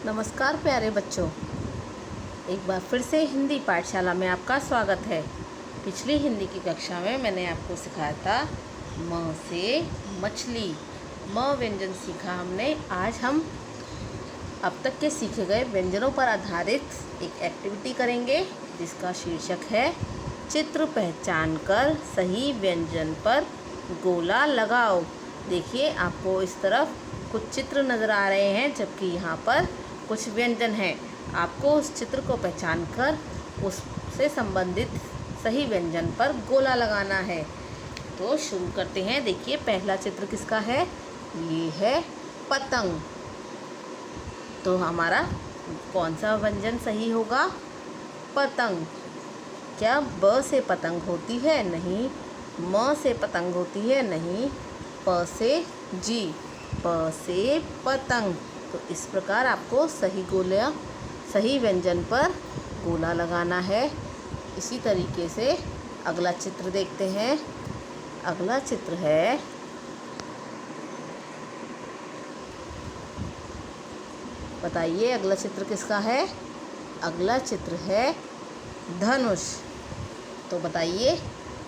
नमस्कार प्यारे बच्चों, एक बार फिर से हिंदी पाठशाला में आपका स्वागत है। पिछली हिंदी की कक्षा में मैंने आपको सिखाया था म से मछली, म व्यंजन सीखा हमने। आज हम अब तक के सीखे गए व्यंजनों पर आधारित एक एक्टिविटी करेंगे जिसका शीर्षक है चित्र पहचान कर सही व्यंजन पर गोला लगाओ। देखिए, आपको इस तरफ कुछ चित्र नज़र आ रहे हैं जबकि यहाँ पर कुछ व्यंजन हैं। आपको उस चित्र को पहचान कर उससे संबंधित सही व्यंजन पर गोला लगाना है। तो शुरू करते हैं। देखिए, पहला चित्र किसका है? ये है पतंग। तो हमारा कौन सा व्यंजन सही होगा? पतंग। क्या ब से पतंग होती है? नहीं। म से पतंग होती है? नहीं। प से जी, प से पतंग। तो इस प्रकार आपको सही व्यंजन पर गोला लगाना है। इसी तरीके से अगला चित्र देखते हैं। अगला चित्र है बताइए, अगला चित्र किसका है? अगला चित्र है धनुष। तो बताइए,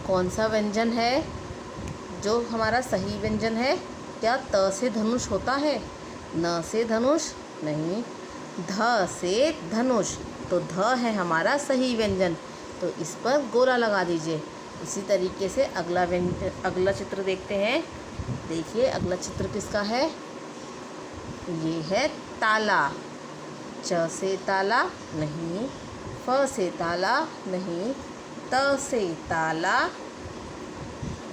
कौन सा व्यंजन है जो हमारा सही व्यंजन है? क्या त से धनुष होता है? न से धनुष? नहीं। ध से धनुष। तो ध है हमारा सही व्यंजन। तो इस पर गोला लगा दीजिए। इसी तरीके से अगला चित्र देखते हैं। देखिए, अगला चित्र किसका है? ये है ताला। च से ताला? नहीं। फ से ताला? नहीं। त से ताला?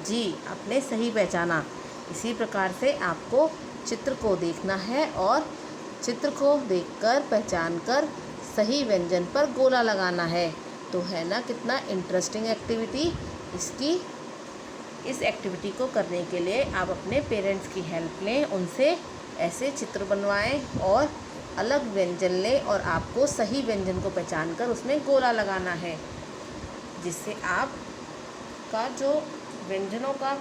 जी, आपने सही पहचाना। इसी प्रकार से आपको चित्र को देखना है और चित्र को देखकर पहचान कर सही व्यंजन पर गोला लगाना है। तो है ना कितना इंटरेस्टिंग एक्टिविटी। इस एक्टिविटी को करने के लिए आप अपने पेरेंट्स की हेल्प लें, उनसे ऐसे चित्र बनवाएं और अलग व्यंजन लें और आपको सही व्यंजन को पहचान कर उसमें गोला लगाना है, जिससे आपका जो व्यंजनों का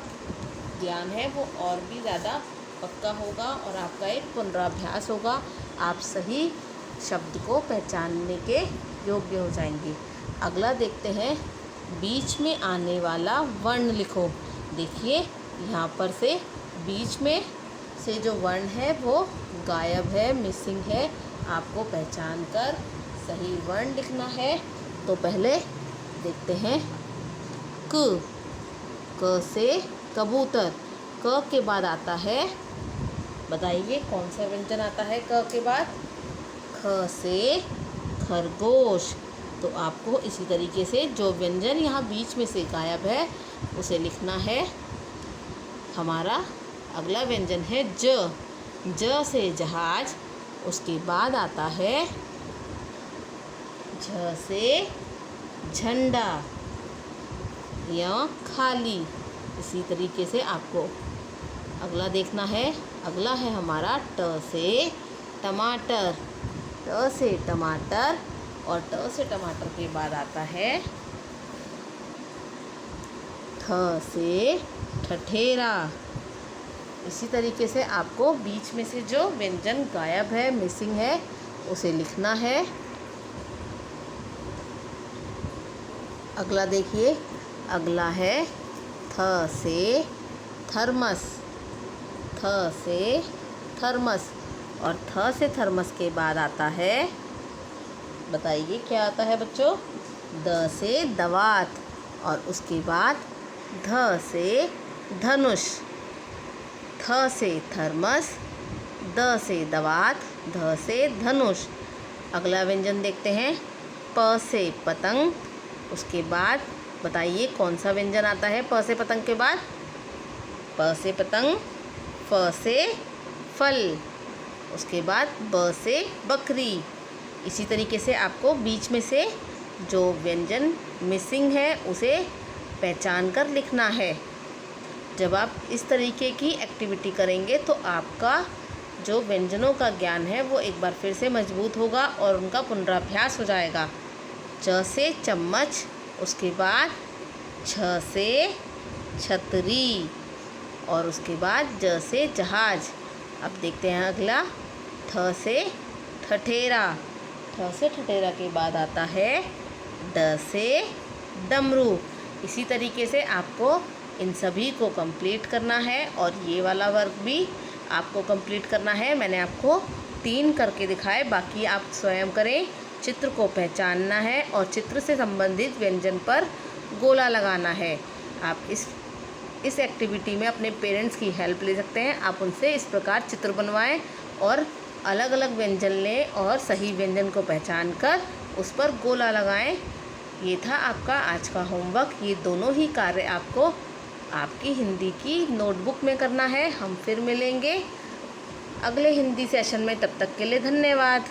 ज्ञान है वो और भी ज़्यादा पक्का होगा और आपका एक पुनराभ्यास होगा। आप सही शब्द को पहचानने के योग्य हो जाएंगे। अगला देखते हैं, बीच में आने वाला वर्ण लिखो। देखिए, यहाँ पर से बीच में से जो वर्ण है वो गायब है, मिसिंग है। आपको पहचान कर सही वर्ण लिखना है। तो पहले देखते हैं क से कबूतर। क के बाद आता है, बताइए कौन सा व्यंजन आता है क के बाद? ख से खरगोश। तो आपको इसी तरीके से जो व्यंजन यहाँ बीच में से गायब है उसे लिखना है। हमारा अगला व्यंजन है ज। ज से जहाज। उसके बाद आता है झ से झंडा या खाली। इसी तरीके से आपको अगला देखना है। अगला है हमारा ट से टमाटर। ट से टमाटर और ट से टमाटर के बाद आता है थ से ठठेरा। इसी तरीके से आपको बीच में से जो व्यंजन गायब है, मिसिंग है, उसे लिखना है। अगला देखिए, अगला है थ से थर्मस। थ से थर्मस और थ से थर्मस के बाद आता है, बताइए क्या आता है बच्चों? द से दवात और उसके बाद ध से धनुष। थ से थर्मस, द से दवात, ध से धनुष। अगला व्यंजन देखते हैं, प से पतंग। उसके बाद बताइए कौन सा व्यंजन आता है प से पतंग के बाद? प से पतंग, फ से फल, उसके बाद ब से बकरी। इसी तरीके से आपको बीच में से जो व्यंजन मिसिंग है उसे पहचान कर लिखना है। जब आप इस तरीके की एक्टिविटी करेंगे तो आपका जो व्यंजनों का ज्ञान है वो एक बार फिर से मजबूत होगा और उनका पुनराभ्यास हो जाएगा। च से चम्मच, उसके बाद छ से छतरी और उसके बाद ज से जहाज। अब देखते हैं अगला ठ से ठठेरा। ठ से ठठेरा के बाद आता है ड से डमरू। इसी तरीके से आपको इन सभी को कंप्लीट करना है और ये वाला वर्क भी आपको कंप्लीट करना है। मैंने आपको 3 करके दिखाए, बाकी आप स्वयं करें। चित्र को पहचानना है और चित्र से संबंधित व्यंजन पर गोला लगाना है। आप इस एक्टिविटी में अपने पेरेंट्स की हेल्प ले सकते हैं। आप उनसे इस प्रकार चित्र बनवाएं और अलग अलग व्यंजन लें और सही व्यंजन को पहचान कर उस पर गोला लगाएं। ये था आपका आज का होमवर्क। ये दोनों ही कार्य आपको आपकी हिंदी की नोटबुक में करना है। हम फिर मिलेंगे अगले हिंदी सेशन में। तब तक के लिए धन्यवाद।